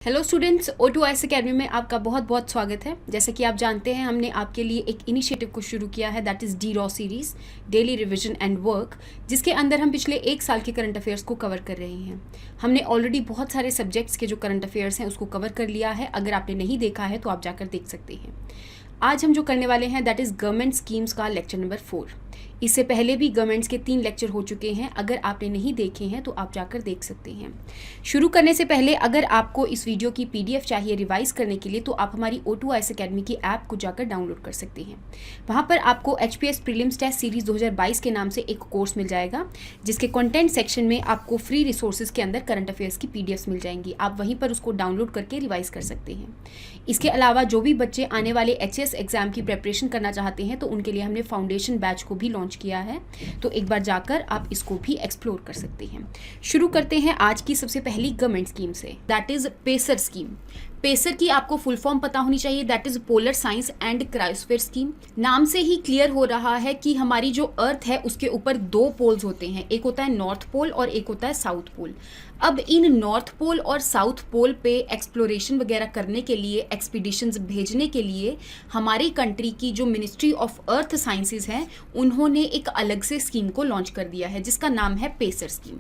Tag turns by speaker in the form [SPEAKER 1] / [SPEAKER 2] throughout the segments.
[SPEAKER 1] Hello students, O2IS academy में आपका बहुत बहुत स्वागत है। जैसे कि आप जानते हैं, हमने आपके लिए एक इनिशिएटिव को शुरू किया है, that is DRAW series, daily revision and work, जिसके अंदर हम पिछले एक साल के करंट अफेयर्स को कवर कर रहे हैं। हमने ऑलरेडी बहुत सारे सब्जेक्ट्स के जो करंट अफेयर्स हैं उसको कवर कर लिया है। अगर आपने नहीं देखा है तो आप जाकर देख सकते हैं। आज हम जो करने वाले हैं दैट इज़ गवर्नमेंट स्कीम्स का लेक्चर नंबर 4। इससे पहले भी गवर्नमेंट्स के 3 लेक्चर हो चुके हैं। अगर आपने नहीं देखे हैं तो आप जाकर देख सकते हैं। शुरू करने से पहले अगर आपको इस वीडियो की PDF चाहिए रिवाइज करने के लिए तो आप हमारी O2IS अकेडमी की ऐप को जाकर डाउनलोड कर सकते हैं। वहाँ पर आपको HPS प्रीलिम्स टेस्ट सीरीज़ 2022 के नाम से एक कोर्स मिल जाएगा, जिसके कंटेंट सेक्शन में आपको फ्री रिसोर्सेज के अंदर करंट अफेयर्स की PDFs मिल जाएंगी। आप वहीं पर उसको डाउनलोड करके रिवाइज कर सकते हैं। इसके अलावा जो भी बच्चे आने वाले HS एग्ज़ाम की प्रेपरेशन करना चाहते हैं तो उनके लिए हमने फाउंडेशन बैच को भी लॉन्च किया है, तो एक बार जाकर आप इसको भी एक्सप्लोर कर सकते हैं। शुरू करते हैं आज की सबसे पहली गवर्नमेंट स्कीम से, that is pacer scheme. Pacer की आपको फुल फॉर्म पता होनी चाहिए, that is polar science and cryosphere scheme. नाम से ही क्लियर हो रहा है कि हमारी जो अर्थ है उसके ऊपर 2 पोल्स होते हैं, एक होता है नॉर्थ पोल और एक होता है साउथ पोल। अब इन नॉर्थ पोल और साउथ पोल पे एक्सप्लोरेशन वगैरह करने के लिए, एक्सपीडिशंस भेजने के लिए हमारी कंट्री की जो मिनिस्ट्री ऑफ अर्थ साइंसेज है उन्होंने एक अलग से स्कीम को लॉन्च कर दिया है, जिसका नाम है पेसर स्कीम।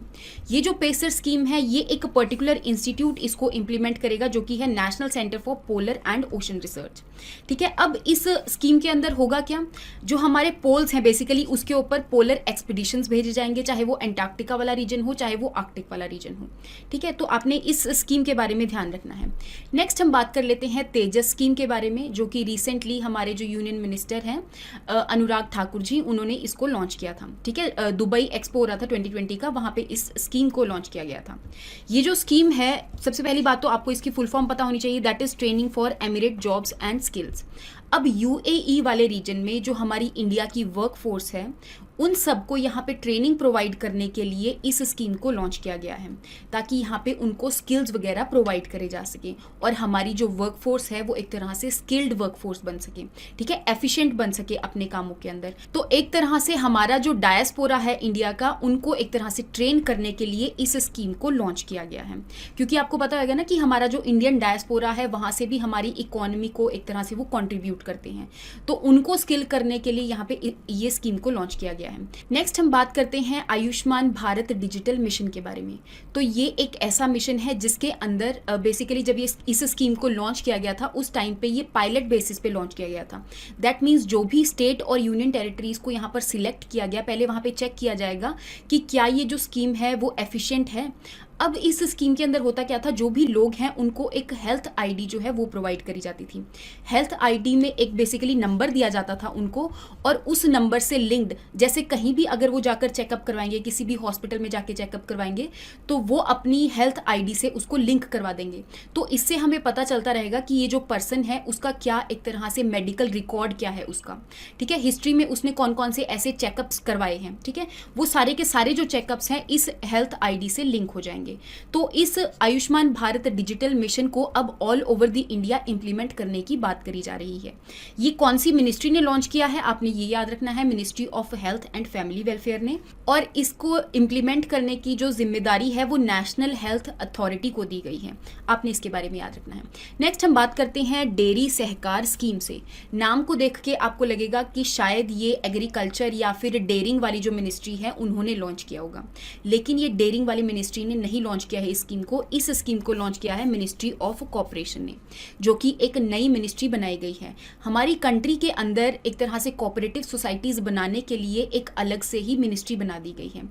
[SPEAKER 1] ये जो पेसर स्कीम है ये एक पर्टिकुलर इंस्टीट्यूट इसको इम्प्लीमेंट करेगा, जो कि है national centre for polar and ocean research. ठीक है, अब इस स्कीम के अंदर होगा क्या, जो हमारे पोल्स हैं बेसिकली उसके ऊपर पोलर एक्सपीडिशंस भेजे जाएंगे, चाहे वो एंटार्क्टिका वाला रीजन हो चाहे वो आर्कटिक वाला रीजन हो। ठीक है, तो आपने इस स्कीम के बारे में ध्यान रखना है। नेक्स्ट हम बात कर लेते हैं तेजस स्कीम के बारे में, जो कि रिसेंटली हमारे जो यूनियन मिनिस्टर हैं अनुराग ठाकुर जी, उन्होंने इसको लॉन्च किया था। ठीक है, दुबई एक्सपो हो रहा था 2020 का, वहाँ पे इस स्कीम को लॉन्च किया गया था। ये जो स्कीम है, सबसे पहली बात तो आपको इसकी फुल फॉर्म पता होनी चाहिए, that is training for emirate jobs and skills. अब UAE वाले रीजन में जो हमारी इंडिया की वर्क फोर्स है उन सबको यहाँ पे ट्रेनिंग प्रोवाइड करने के लिए इस स्कीम को लॉन्च किया गया है, ताकि यहाँ पे उनको स्किल्स वगैरह प्रोवाइड करे जा सके और हमारी जो वर्क फोर्स है वो एक तरह से स्किल्ड वर्क फोर्स बन सके। ठीक है, एफिशिएंट बन सके अपने कामों के अंदर। तो एक तरह से हमारा जो डायस्पोरा है इंडिया का, उनको एक तरह से ट्रेन करने के लिए इस स्कीम को लॉन्च किया गया है। क्योंकि आपको पता होगा ना कि हमारा जो इंडियन डायस्पोरा है वहाँ से भी हमारी इकोनॉमी को एक तरह से वो कॉन्ट्रीब्यूट करते हैं, तो उनको स्किल करने के लिए यहाँ पे ये स्कीम को लॉन्च किया गया है। नेक्स्ट हम बात करते हैं आयुष्मान भारत डिजिटल मिशन के बारे में। तो ये एक ऐसा मिशन है जिसके अंदर बेसिकली जब ये इस स्कीम को लॉन्च किया गया था उस टाइम पे ये पायलट बेसिस पे लॉन्च किया गया था। दैट मीन्स जो भी स्टेट और यूनियन टेरिटरीज को यहाँ पर सिलेक्ट किया गया, पहले वहाँ पे चेक किया जाएगा कि क्या ये जो स्कीम है वो एफिशिएंट है। अब इस स्कीम के अंदर होता क्या था, जो भी लोग हैं उनको एक हेल्थ ID जो है वो प्रोवाइड करी जाती थी। हेल्थ ID में एक बेसिकली नंबर दिया जाता था उनको, और उस नंबर से लिंक्ड, जैसे कहीं भी अगर वो जाकर चेकअप करवाएंगे, किसी भी हॉस्पिटल में जाके चेकअप करवाएंगे, तो वो अपनी हेल्थ ID से उसको लिंक करवा देंगे। तो इससे हमें पता चलता रहेगा कि ये जो पर्सन है उसका क्या एक तरह से मेडिकल रिकॉर्ड क्या है उसका। ठीक है, हिस्ट्री में उसने कौन कौन से ऐसे चेकअप्स करवाए हैं। ठीक है, वो सारे के सारे जो चेकअप्स हैं इस हेल्थ ID से लिंक हो जाएंगे। तो इस आयुष्मान भारत डिजिटल मिशन को अब all over the India implement करने की बात करी जा रही है। ये कौन सी मिनिस्ट्री ने लॉन्च किया है, आपने ये याद रखना है, ministry of health and family welfare ने। और इसको इंप्लीमेंट करने की जो जिम्मेदारी है वो नेशनल हेल्थ अथॉरिटी को दी गई है, आपने इसके बारे में याद रखना है। नेक्स्ट हम बात करते हैं डेयरी सहकार स्कीम से। नाम को देख के आपको लगेगा कि शायद ये एग्रीकल्चर या फिर डेयरिंग वाली जो मिनिस्ट्री है उन्होंने लॉन्च किया होगा, लेकिन ये डेयरिंग वाली मिनिस्ट्री ने नहीं लॉन्च किया है इस स्कीम को। इस स्कीम को लॉन्च किया है मिनिस्ट्री ऑफ कॉर्पोरेशन ने, जो कि एक नई मिनिस्ट्री बनाई गई है। हमारी कंट्री के अंदर एक तरह से कोऑपरेटिव सोसाइटीज बनाने के लिए एक अलग से ही मिनिस्ट्री बना दी गई है।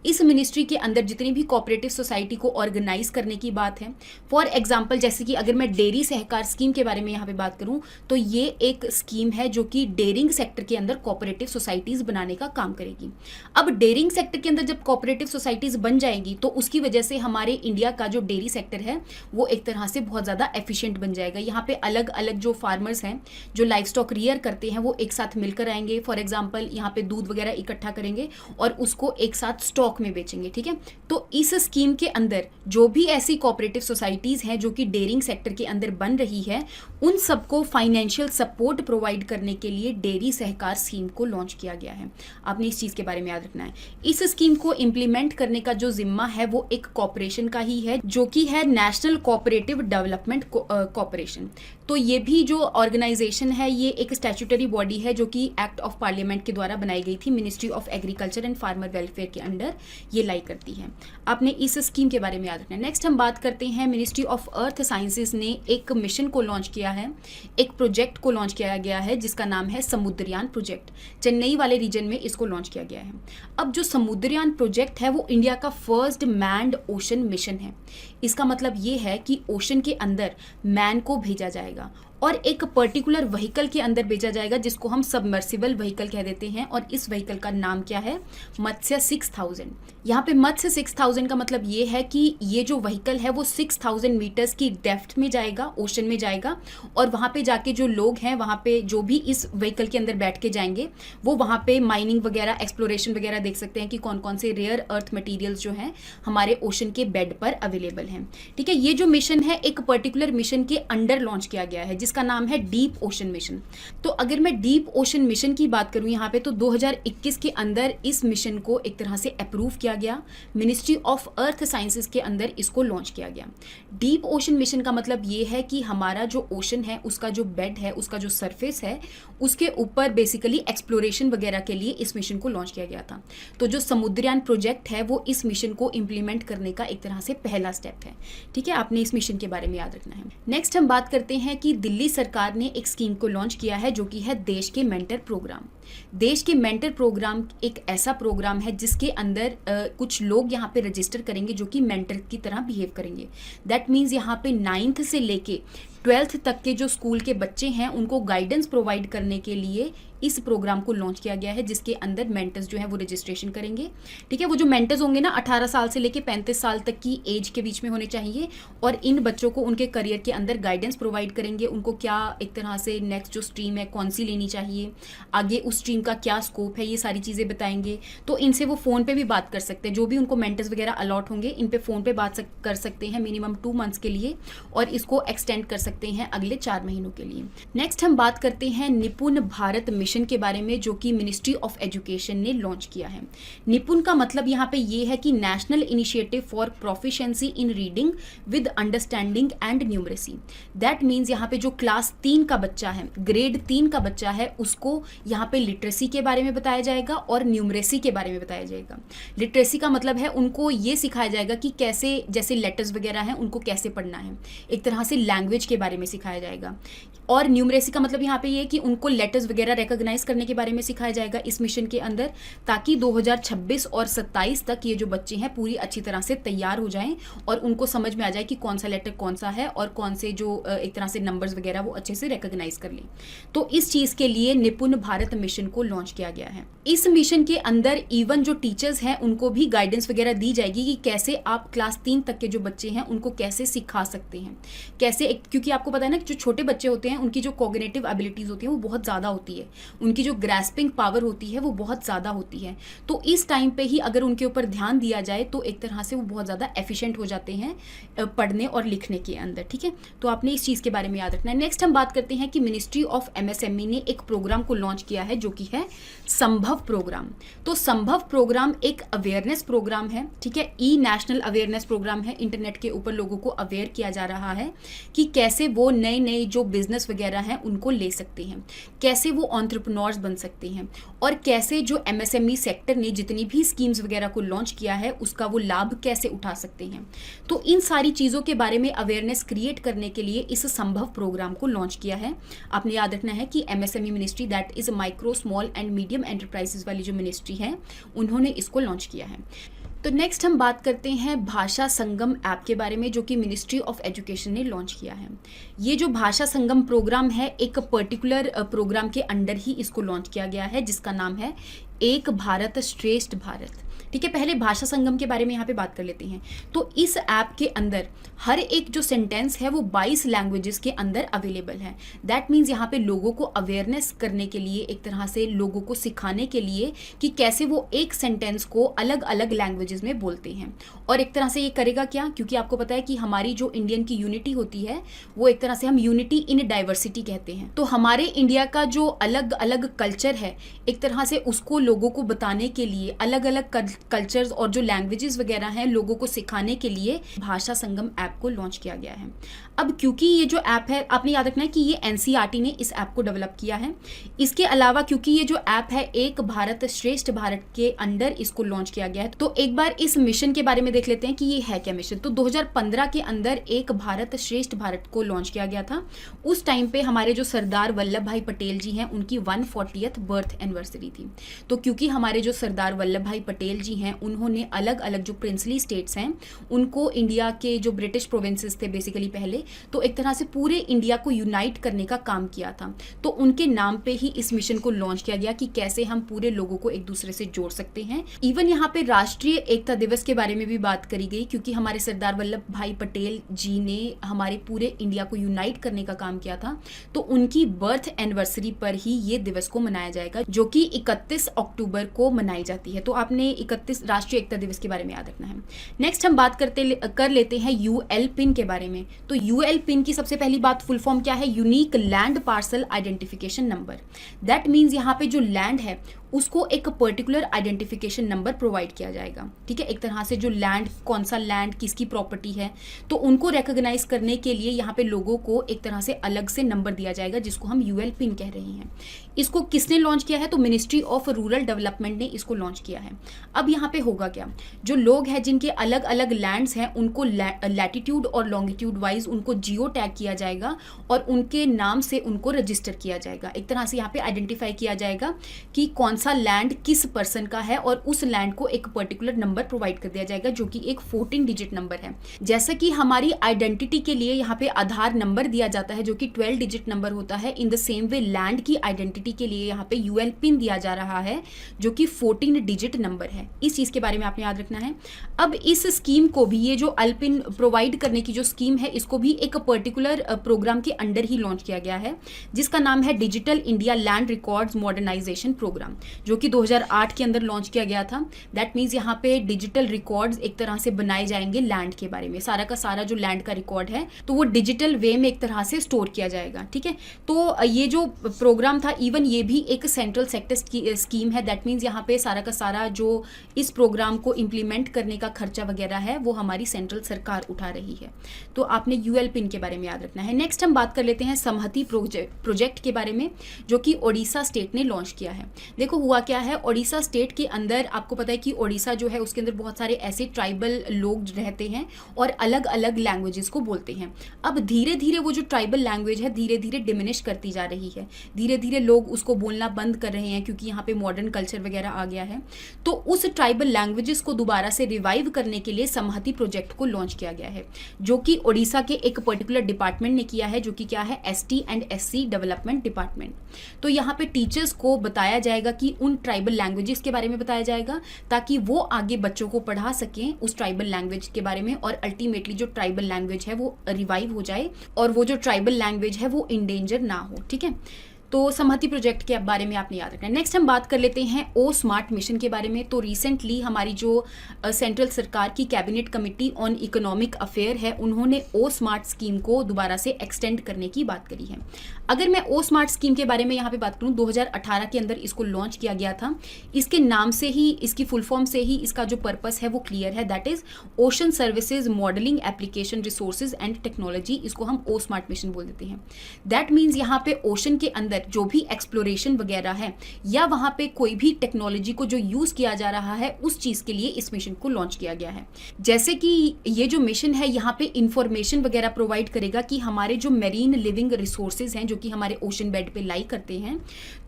[SPEAKER 1] इस मिनिस्ट्री के अंदर जितनी भी कोऑपरेटिव सोसाइटी को ऑर्गेनाइज करने की बात है, फॉर एग्जांपल जैसे कि अगर मैं डेयरी सहकार स्कीम के बारे में यहाँ पे बात करूँ तो ये एक स्कीम है जो कि डेयरिंग सेक्टर के अंदर कोऑपरेटिव सोसाइटीज बनाने का काम करेगी। अब डेयरिंग सेक्टर के अंदर जब कोऑपरेटिव सोसाइटीज बन जाएगी तो उसकी वजह से हमारे इंडिया का जो डेयरी सेक्टर है वो एक तरह से बहुत ज़्यादा एफिशिएंट बन जाएगा। यहाँ पे अलग अलग जो फार्मर्स हैं जो लाइफ स्टॉक रियर करते हैं वो एक साथ मिलकर आएंगे। फॉर एग्जांपल यहाँ पे दूध वगैरह इकट्ठा करेंगे और उसको एक साथ स्टॉक में बेचेंगे। ठीक है, तो इस स्कीम के अंदर जो भी ऐसी कोऑपरेटिव सोसाइटीज़ हैं जो कि डेयरिंग सेक्टर के अंदर बन रही है उन सबको फाइनेंशियल सपोर्ट प्रोवाइड करने के लिए डेयरी सहकार स्कीम को लॉन्च किया गया है। आपने इस चीज़ के बारे में याद रखना है। इस स्कीम को इम्प्लीमेंट करने का जो जिम्मा है वो एक कॉरपोरेशन का ही है, जो कि है नेशनल कोऑपरेटिव डेवलपमेंट कॉरपोरेशन। तो ये भी जो ऑर्गेनाइजेशन है ये एक स्टैट्यूटरी बॉडी है जो कि एक्ट ऑफ पार्लियामेंट के द्वारा बनाई गई थी, ministry of agriculture and farmer welfare के अंडर ये लाई करती है। आपने इस स्कीम के बारे में याद रखना है। नेक्स्ट हम बात करते हैं, मिनिस्ट्री ऑफ अर्थ साइंसेज ने एक मिशन को लॉन्च किया है, एक प्रोजेक्ट को लॉन्च किया गया है जिसका नाम है समुद्रयान प्रोजेक्ट। चेन्नई वाले रीजन में इसको लॉन्च किया गया है। अब जो समुद्रयान प्रोजेक्ट है वो इंडिया का फर्स्ट मैन्ड ओशन मिशन है। इसका मतलब ये है कि ओशन के अंदर मैन को भेजा जाएगा और एक पर्टिकुलर व्हीकल के अंदर भेजा जाएगा जिसको हम सबमर्सिबल व्हीकल कह देते हैं, और इस व्हीकल का नाम क्या है, मत्स्य 6000। यहाँ पे मत्स्य 6000 का मतलब ये है कि ये जो व्हीकल है वो 6000 मीटर्स की डेप्थ में जाएगा, ओशन में जाएगा, और वहाँ पे जाके जो लोग हैं वहाँ पे जो भी इस व्हीकल के अंदर बैठ के जाएंगे वो वहाँ पे माइनिंग वगैरह, एक्सप्लोरेशन वगैरह देख सकते हैं कि कौन कौन से रेयर अर्थ मटीरियल्स जो हैं हमारे ओशन के बेड पर अवेलेबल हैं। ठीक है, ये जो मिशन है एक पर्टिकुलर मिशन के अंडर लॉन्च किया गया है जिसका नाम है डीप ओशन मिशन। तो अगर मैं डीप ओशन मिशन की बात करूं यहाँ पे, तो 2021 के अंदर इस मिशन को एक तरह से अप्रूव किया गया, मिनिस्ट्री ऑफ अर्थ साइंसेज के अंदर इसको लॉन्च किया गया। डीप ओशन मिशन का मतलब ये है कि हमारा जो ओशन है उसका जो बेड है, उसका जो सरफेस है, उसके ऊपर बेसिकली एक्सप्लोरेशन वगैरह के लिए इस मिशन को लॉन्च किया गया था। तो जो समुद्रयान प्रोजेक्ट है वो इस मिशन को इम्प्लीमेंट करने का एक तरह से पहला स्टेप है। ठीक है, आपने इस मिशन के बारे में याद रखना है। नेक्स्ट हम बात करते हैं कि दिल्ली सरकार ने एक स्कीम को लॉन्च किया है जो कि है देश के मेंटर प्रोग्राम। देश के मेंटर प्रोग्राम एक ऐसा प्रोग्राम है जिसके अंदर कुछ लोग यहाँ पे रजिस्टर करेंगे जो कि मेंटर की तरह बिहेव करेंगे। दैट मीन्स यहाँ पे 9th से लेके 12th तक के जो स्कूल के बच्चे हैं उनको गाइडेंस प्रोवाइड करने के लिए इस प्रोग्राम को लॉन्च किया गया है, जिसके अंदर मेंटर्स जो है वो रजिस्ट्रेशन करेंगे। ठीक है, वो जो मेंटर्स होंगे ना 18 साल से लेके 35 साल तक की एज के बीच में होने चाहिए, और इन बच्चों को उनके करियर के अंदर गाइडेंस प्रोवाइड करेंगे। उनको क्या एक तरह से नेक्स्ट जो स्ट्रीम है कौन सी लेनी चाहिए, आगे उस स्ट्रीम का क्या स्कोप है, ये सारी चीज़ें बताएंगे। तो इनसे वो फ़ोन पे भी बात कर सकते हैं, जो भी उनको मेंटर्स वगैरह अलॉट होंगे इन पे फ़ोन पे बात कर सकते हैं मिनिमम 2 मंथ्स के लिए, और इसको एक्सटेंड कर सकते हैं अगले 4 महीनों के लिए। नेक्स्ट हम बात करते हैं निपुण भारत मिशन के बारे में, जो कि मिनिस्ट्री ऑफ एजुकेशन ने लॉन्च किया है। निपुण का मतलब यहाँ पे ये है कि national initiative for proficiency in reading with understanding and numeracy. That means यहाँ पे जो क्लास 3 का बच्चा है, ग्रेड 3 का बच्चा है, उसको यहाँ पे लिटरेसी के बारे में बताया जाएगा और न्यूमरेसी के बारे में बताया जाएगा। लिटरेसी का मतलब है उनको ये सिखाया जाएगा कि कैसे, जैसे लेटर्स वगैरह हैं उनको कैसे पढ़ना है, एक तरह से लैंग्वेज के बारे में सिखाया जाएगा। और न्यूमरेसी का मतलब यहाँ पे ये कि उनको लेटर्स वगैरह रिकॉग्नाइज करने के बारे में सिखाया जाएगा इस मिशन के अंदर, ताकि 2026 और 27 तक ये जो बच्चे हैं पूरी अच्छी तरह से तैयार हो जाएं और उनको समझ में आ जाए कि कौन सा लेटर कौन सा है और कौन से जो एक तरह से नंबर्स वगैरह वो अच्छे से रिकॉग्नाइज कर लें। तो इस चीज़ के लिए निपुण भारत मिशन को लॉन्च किया गया है। इस मिशन के अंदर इवन जो टीचर्स हैं उनको भी गाइडेंस वगैरह दी जाएगी कि कैसे आप क्लास 3 तक के जो बच्चे हैं उनको कैसे सिखा सकते हैं, कैसे, क्योंकि आपको पता है ना जो छोटे बच्चे होते हैं उनकी जो कॉग्निटिव एबिलिटीज़ होती हैं वो बहुत ज़्यादा होती है, उनकी जो ग्रास्पिंग पावर होती है वो बहुत ज़्यादा होती है। तो इस टाइम पे ही अगर उनके ऊपर ध्यान दिया जाए तो एक तरह से वो बहुत ज़्यादा एफिशिएंट हो जाते हैं पढ़ने और लिखने के अंदर। ठीक है, तो आपने इस चीज़ के बारे में याद रखना है। नेक्स्ट हम बात करते हैं कि मिनिस्ट्री ऑफ MSME ने एक प्रोग्राम को लॉन्च किया है जो कि है संभव प्रोग्राम। तो संभव प्रोग्राम एक अवेयरनेस प्रोग्राम है। ठीक है, नेशनल अवेयरनेस प्रोग्राम है, इंटरनेट के ऊपर लोगों को अवेयर किया जा रहा है कि कैसे वो नए नए जो बिजनेस वगैरह हैं उनको ले सकते हैं, कैसे वो एंटरप्रेन्योर्स बन सकते हैं, और कैसे जो MSME सेक्टर ने जितनी भी स्कीम्स वगैरह को लॉन्च किया है उसका वो लाभ कैसे उठा सकते हैं। तो इन सारी चीज़ों के बारे में अवेयरनेस क्रिएट करने के लिए इस संभव प्रोग्राम को लॉन्च किया है। आपने याद रखना है कि MSME ministry, that is micro small and medium enterprises वाली जो मिनिस्ट्री है उन्होंने इसको लॉन्च किया है। तो नेक्स्ट हम बात करते हैं भाषा संगम ऐप के बारे में, जो कि मिनिस्ट्री ऑफ एजुकेशन ने लॉन्च किया है। ये जो भाषा संगम प्रोग्राम है एक पर्टिकुलर प्रोग्राम के अंडर ही इसको लॉन्च किया गया है जिसका नाम है एक भारत श्रेष्ठ भारत। ठीक है, पहले भाषा संगम के बारे में यहाँ पे बात कर लेते हैं। तो इस ऐप के अंदर हर एक जो सेंटेंस है वो 22 लैंग्वेजेस के अंदर अवेलेबल है। दैट मीन्स यहाँ पे लोगों को अवेयरनेस करने के लिए, एक तरह से लोगों को सिखाने के लिए कि कैसे वो एक सेंटेंस को अलग अलग लैंग्वेजेस में बोलते हैं। और एक तरह से ये करेगा क्या, क्योंकि आपको पता है कि हमारी जो इंडियन की यूनिटी होती है वो एक तरह से हम यूनिटी इन डाइवर्सिटी कहते हैं। तो हमारे इंडिया का जो अलग अलग कल्चर है एक तरह से उसको लोगों को बताने के लिए, अलग अलग कल्चर्स और जो लैंग्वेजेस वगैरह हैं लोगों को सिखाने के लिए भाषा संगम ऐप को लॉन्च किया गया है। अब क्योंकि ये जो ऐप है, आपने याद रखना है कि ये एनसीईआरटी ने इस ऐप को डेवलप किया है। इसके अलावा क्योंकि ये जो ऐप है एक भारत श्रेष्ठ भारत के अंडर इसको लॉन्च किया गया है, तो एक बार इस मिशन के बारे में देख लेते हैं कि ये है क्या मिशन। तो 2015 के अंदर एक भारत श्रेष्ठ भारत को लॉन्च किया गया था। उस टाइम पे हमारे जो सरदार वल्लभ भाई पटेल जी हैं उनकी 140th बर्थ एनिवर्सरी थी। तो क्योंकि हमारे जो सरदार वल्लभ भाई पटेल जी हैं उन्होंने अलग अलग जो प्रिंसली स्टेट्स हैं उनको, इंडिया के जो ब्रिटिश प्रोविंसेस थे बेसिकली पहले, तो एक तरह से पूरे इंडिया को यूनाइट करने का काम किया था। तो उनके नाम पे ही इस मिशन को लॉन्च किया गया कि कैसे हम पूरे लोगों को एक दूसरे से जोड़ सकते हैं। इवन यहाँ पे राष्ट्रीय एकता दिवस के बारे में भी बात करी गई, क्योंकि हमारे सरदार वल्लभ भाई पटेल जी ने हमारे पूरे इंडिया को यूनाइट करने का काम किया था। तो उनकी बर्थ एनिवर्सरी पर ही ये दिवस को मनाया जाएगा, जो कि 31 अक्टूबर को मनाई जाती है। तो आपने 31 राष्ट्रीय एकता दिवस के बारे में याद रखना है। नेक्स्ट हम बात कर लेते हैं यूएल पिन के बारे में। तो यूएल पिन की सबसे पहली बात, फुल फॉर्म क्या है? Unique land parcel identification number. That means यहाँ पे जो लैंड है उसको एक पर्टिकुलर आइडेंटिफिकेशन नंबर प्रोवाइड किया जाएगा। ठीक है, एक तरह से जो लैंड, कौन सा लैंड किसकी प्रॉपर्टी है, तो उनको रिकॉग्नाइज करने के लिए यहाँ पे लोगों को एक तरह से अलग से नंबर दिया जाएगा, जिसको हम यूएल पिन कह रहे हैं। इसको किसने लॉन्च किया है? तो मिनिस्ट्री ऑफ रूरल डेवलपमेंट ने इसको लॉन्च किया है। अब यहाँ पे होगा क्या, जो लोग हैं जिनके अलग अलग लैंड्स हैं उनको लैटिट्यूड और लॉन्गिट्यूड वाइज उनको जियो टैग किया जाएगा और उनके नाम से उनको रजिस्टर किया जाएगा। एक तरह से यहाँ पे आइडेंटिफाई किया जाएगा कि कौन सा लैंड किस पर्सन का है, और उस लैंड को एक पर्टिकुलर नंबर प्रोवाइड कर दिया जाएगा जो कि एक 14 डिजिट नंबर है। जैसे कि हमारी आइडेंटिटी के लिए यहाँ पे आधार नंबर दिया जाता है जो कि 12 डिजिट नंबर होता है, in the same way land की आइडेंटिटी के लिए यहाँ पे यूएल पिन दिया जा रहा है जो कि 14 डिजिट नंबर है। इस चीज के बारे में आपने याद रखना है। अब इस स्कीम को भी, ये जो अल्पिन प्रोवाइड करने की जो स्कीम है, इसको भी एक पर्टिकुलर प्रोग्राम के अंडर ही लॉन्च किया गया है, जिसका नाम है digital India land records modernisation programme, जो कि 2008 के अंदर लॉन्च किया गया था। दैट मीन्स यहाँ पे डिजिटल रिकॉर्ड्स एक तरह से बनाए जाएंगे लैंड के बारे में। सारा का सारा जो लैंड का रिकॉर्ड है तो वो डिजिटल वे में एक तरह से स्टोर किया जाएगा। ठीक है, तो ये जो प्रोग्राम था, इवन ये भी एक सेंट्रल सेक्टर स्कीम है। दैट मीन्स यहाँ पे सारा का सारा जो इस प्रोग्राम को इम्प्लीमेंट करने का खर्चा वगैरह है वो हमारी सेंट्रल सरकार उठा रही है। तो आपने यूएल पिन के बारे में याद रखना है। नेक्स्ट हम बात कर लेते हैं समहति प्रोजेक्ट के बारे में, जो कि ओडिशा स्टेट ने लॉन्च किया है। देखो हुआ क्या है, ओडिशा स्टेट के अंदर आपको पता है कि ओडिशा जो है उसके अंदर बहुत सारे ऐसे ट्राइबल लोग रहते हैं और अलग अलग लैंग्वेजेस को बोलते हैं। अब धीरे धीरे वो जो ट्राइबल लैंग्वेज है धीरे धीरे डिमिनिश करती जा रही है, धीरे धीरे लोग उसको बोलना बंद कर रहे हैं क्योंकि यहाँ पे मॉडर्न कल्चर वगैरह आ गया है। तो उस ट्राइबल लैंग्वेजेस को दोबारा से रिवाइव करने के लिए समहति प्रोजेक्ट को लॉन्च किया गया है, जो कि ओडिशा के एक पर्टिकुलर डिपार्टमेंट ने किया है, जो कि क्या है, ST and SC development department. तो यहाँ पे टीचर्स को बताया जाएगा कि उन ट्राइबल लैंग्वेजेस के बारे में बताया जाएगा ताकि वो आगे बच्चों को पढ़ा सकें उस ट्राइबल लैंग्वेज के बारे में, और अल्टीमेटली जो ट्राइबल लैंग्वेज है वो रिवाइव हो जाए और वो जो ट्राइबल लैंग्वेज है वो इंडेंजर ना हो। ठीक है, तो समहति प्रोजेक्ट के बारे में आपने याद रखना है। नेक्स्ट हम बात कर लेते हैं ओ स्मार्ट मिशन के बारे में। तो रिसेंटली हमारी जो सेंट्रल सरकार की cabinet committee on economic affair है, उन्होंने ओ स्मार्ट स्कीम को दोबारा से एक्सटेंड करने की बात करी है। अगर मैं ओ स्मार्ट स्कीम के बारे में यहाँ पे बात करूँ, 2018 के अंदर इसको लॉन्च किया गया था। इसके नाम से ही, इसकी फुल फॉर्म से ही इसका जो पर्पस है वो क्लियर है, that is ocean services modelling application resources and technology. इसको हम ओ स्मार्ट मिशन बोल देते हैं। दैट मीन्स यहाँ पे ओशन के अंदर जो भी एक्सप्लोरेशन वगैरह है या वहां पे कोई भी टेक्नोलॉजी को जो यूज किया जा रहा है उस चीज के लिए इस मिशन को लॉन्च किया गया है। जैसे कि ये जो मिशन है यहाँ पे इंफॉर्मेशन वगैरह प्रोवाइड करेगा कि हमारे जो मेरीन लिविंग रिसोर्सेज हैं जो कि हमारे ओशन बेड पे लाई करते हैं,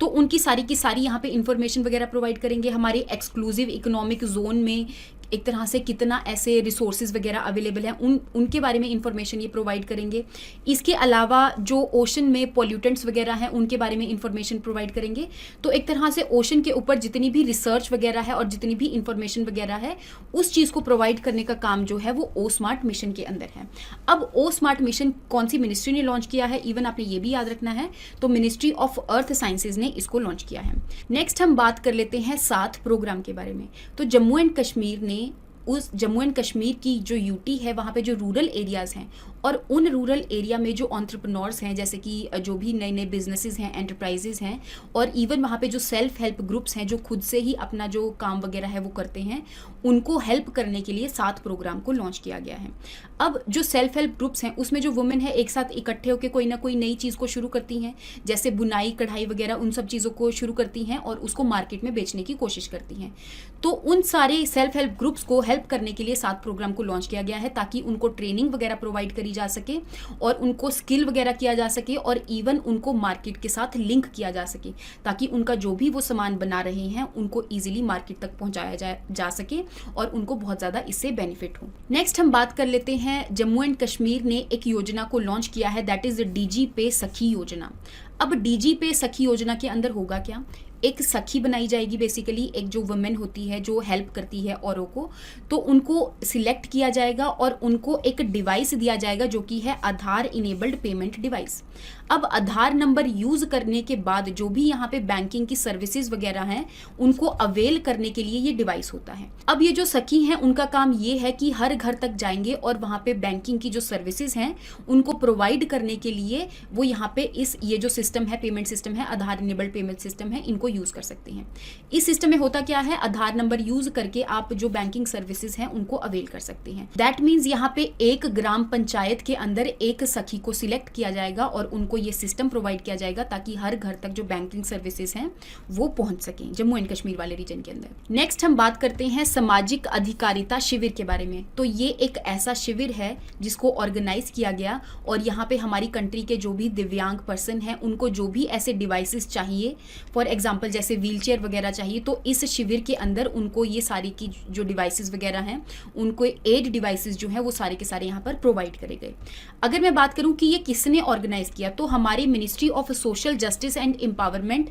[SPEAKER 1] तो उनकी सारी की सारी यहाँ पे इंफॉर्मेशन वगैरह प्रोवाइड करेंगे। हमारे एक्सक्लूसिव इकोनॉमिक जोन में एक तरह से कितना ऐसे रिसोर्सेज वगैरह अवेलेबल हैं उनके बारे में इंफॉर्मेशन ये प्रोवाइड करेंगे। इसके अलावा जो ओशन में पॉल्यूटेंट्स वगैरह हैं उनके बारे में इंफॉर्मेशन प्रोवाइड करेंगे। तो एक तरह से ओशन के ऊपर जितनी भी रिसर्च वगैरह है और जितनी भी इंफॉर्मेशन वगैरह है उस चीज़ को प्रोवाइड करने का काम जो है वो ओ स्मार्ट मिशन के अंदर है। अब ओ स्मार्ट मिशन कौन सी मिनिस्ट्री ने लॉन्च किया है, इवन आपने ये भी याद रखना है, तो मिनिस्ट्री ऑफ अर्थ साइंसेज ने इसको लॉन्च किया है। नेक्स्ट हम बात कर लेते हैं 7 प्रोग्राम के बारे में। तो जम्मू एंड कश्मीर ने उस जम्मू एंड कश्मीर की जो यूटी है वहाँ पे जो रूरल एरियाज़ हैं और उन रूरल एरिया में जो एंटरप्रेन्योर्स हैं, जैसे कि जो भी नए नए बिजनेसेस हैं, एंटरप्राइजेज हैं, और इवन वहाँ पे जो सेल्फ हेल्प ग्रुप्स हैं जो खुद से ही अपना जो काम वगैरह है वो करते हैं, उनको हेल्प करने के लिए 7 प्रोग्राम को लॉन्च किया गया है। अब जो सेल्फ हेल्प ग्रुप्स हैं उसमें जो वुमेन है एक साथ इकट्ठे होकर कोई ना कोई नई चीज़ को शुरू करती हैं, जैसे बुनाई, कढ़ाई वगैरह उन सब चीज़ों को शुरू करती हैं और उसको मार्केट में बेचने की कोशिश करती हैं। तो उन सारे सेल्फ हेल्प ग्रुप्स को हेल्प करने के लिए 7 प्रोग्राम को लॉन्च किया गया है, ताकि उनको ट्रेनिंग वगैरह प्रोवाइड करी जा सके और उनको स्किल वगैरह किया जा सके और इवन उनको मार्केट के साथ लिंक किया जा सके, ताकि उनका जो भी वो सामान बना रहे हैं उनको ईजिली मार्केट तक पहुंचाया जा सके और उनको बहुत ज़्यादा इससे बेनिफिट हो। नेक्स्ट हम बात कर लेते हैं, जम्मू एंड कश्मीर ने एक योजना को लॉन्च किया है, दैट इज़ डीजी पे सखी योजना। अब डीजी पे सखी योजना के अंदर होगा क्या, एक सखी बनाई जाएगी, बेसिकली एक जो वुमेन होती है जो हेल्प करती है औरों को, तो उनको सिलेक्ट किया जाएगा और उनको एक डिवाइस दिया जाएगा जो कि है आधार इनेबल्ड पेमेंट डिवाइस। अब आधार नंबर यूज़ करने के बाद जो भी यहाँ पे बैंकिंग की सर्विसेज वगैरह हैं उनको अवेल करने के लिए ये डिवाइस होता है। अब ये जो सखी हैं उनका काम ये है कि हर घर तक जाएंगे और वहाँ पे बैंकिंग की जो सर्विसेज हैं उनको प्रोवाइड करने के लिए वो यहाँ पे ये जो सिस्टम है, पेमेंट सिस्टम है, आधार इनेबल्ड पेमेंट सिस्टम है, इनको यूज़ कर सकते हैं। इस सिस्टम में होता क्या है, आधार नंबर यूज़ करके आप जो बैंकिंग सर्विसेज हैं उनको अवेल कर सकते हैं। दैट मीन्स यहाँ पे एक ग्राम पंचायत के अंदर एक सखी को सिलेक्ट किया जाएगा और उनको ये सिस्टम प्रोवाइड किया जाएगा ताकि हर घर तक जो बैंकिंग सर्विसेज हैं वो पहुंच सकें जम्मू एंड कश्मीर वाले रीजन के अंदर। नेक्स्ट हम बात करते हैं सामाजिक अधिकारिता शिविर के बारे में। तो ये एक ऐसा शिविर है जिसको ऑर्गेनाइज किया गया और यहाँ पे हमारी कंट्री के जो भी दिव्यांग पर्सन हैं उनको जो भी ऐसे डिवाइसेस चाहिए, फॉर एग्जाम्पल जैसे व्हीलचेयर वगैरह चाहिए, तो इस शिविर के अंदर उनको ये सारी की जो डिवाइसेस वगैरह हैं उनको एड डिवाइसेस जो हैं वो सारे के सारे यहाँ पर प्रोवाइड करे गए। अगर मैं बात करूँ कि ये किसने ऑर्गेनाइज किया, तो हमारी ministry of social justice and empowerment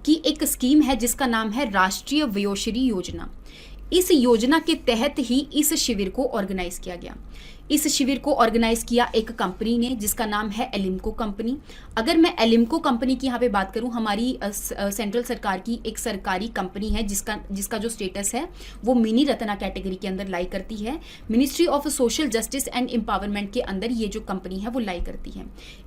[SPEAKER 1] की एक स्कीम है जिसका नाम है राष्ट्रीय वयोश्री योजना। इस योजना के तहत ही इस शिविर को ऑर्गेनाइज किया गया। इस शिविर को ऑर्गेनाइज किया एक कंपनी ने जिसका नाम है एलिम्को कंपनी। अगर मैं एलिम्को कंपनी की यहाँ पे बात करूँ, हमारी सेंट्रल सरकार की एक सरकारी कंपनी है जिसका जो स्टेटस है वो मिनी रत्ना कैटेगरी के अंदर लाई करती है। Ministry of social justice and empowerment के अंदर ये जो कंपनी है वो लाई करती है।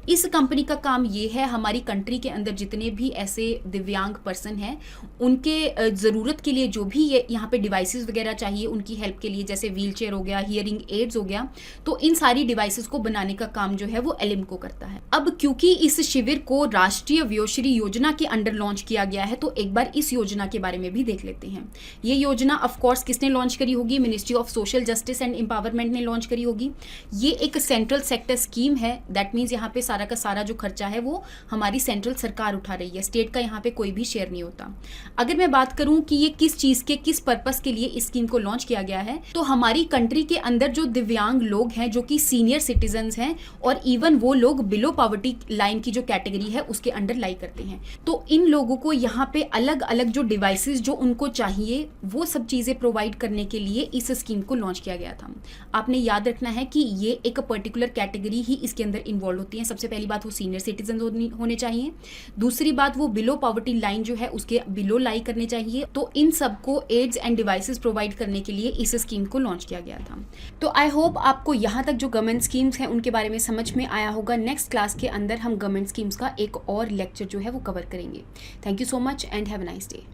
[SPEAKER 1] इस कंपनी का काम ये है, हमारी कंट्री के अंदर जितने भी ऐसे दिव्यांग पर्सन हैं उनके ज़रूरत के लिए जो भी ये यहाँ पे डिवाइसेस वगैरह चाहिए उनकी हेल्प के लिए, जैसे व्हीलचेयर हो गया, हियरिंग एड्स हो गया, तो इन सारी डिवाइसेस को बनाने का काम जो है वो एलिम्को करता है। अब क्योंकि इस शिविर को राष्ट्रीय वयोश्री योजना के अंडर लॉन्च किया गया है तो एक बार इस योजना के बारे में भी देख लेते हैं। ये योजना ऑफ कोर्स किसने लॉन्च करी होगी, ministry of social justice and empowerment ने लॉन्च करी होगी। ये एक सेंट्रल सेक्टर स्कीम है, दैट मीन्स यहाँ पे सारा का सारा जो खर्चा है वो हमारी सेंट्रल सरकार उठा रही है, स्टेट का यहाँ पे कोई भी शेयर नहीं होता। अगर मैं बात करूँ कि ये किस चीज़ के किस पर्पस के लिए इस स्कीम को लॉन्च किया गया है, तो हमारी कंट्री के अंदर जो दिव्यांग लोग हैं जो कि सीनियर सिटीजन्स हैं और इवन वो लोग बिलो पॉवर्टी लाइन की जो कैटेगरी है उसके अंडर लाई करते हैं, तो इन लोगों को यहाँ पे अलग अलग जो डिवाइसेस जो उनको चाहिए वो सब चीज़ें प्रोवाइड करने के लिए इस स्कीम को लॉन्च किया गया था। आपने याद रखना है कि ये एक पर्टिकुलर कैटेगरी ही इसके अंदर इन्वॉल्व होती है। सबसे पहली बात वो सीनियर सिटीजन होने चाहिए, दूसरी बात वो बिलो पॉवर्टी लाइन जो है उसके बिलो लाई करने चाहिए। तो इन सबको एड्स एंड डिवाइसेस प्रोवाइड करने के लिए इस स्कीम को लॉन्च किया गया था। तो आई होप आपको यहाँ तक जो गवर्नमेंट स्कीम्स हैं उनके बारे में समझ में आया होगा। नेक्स्ट क्लास के अंदर हम गवर्नमेंट स्कीम्स का एक और लेक्चर जो है वो कवर करेंगे। Thank you so much and have a nice day.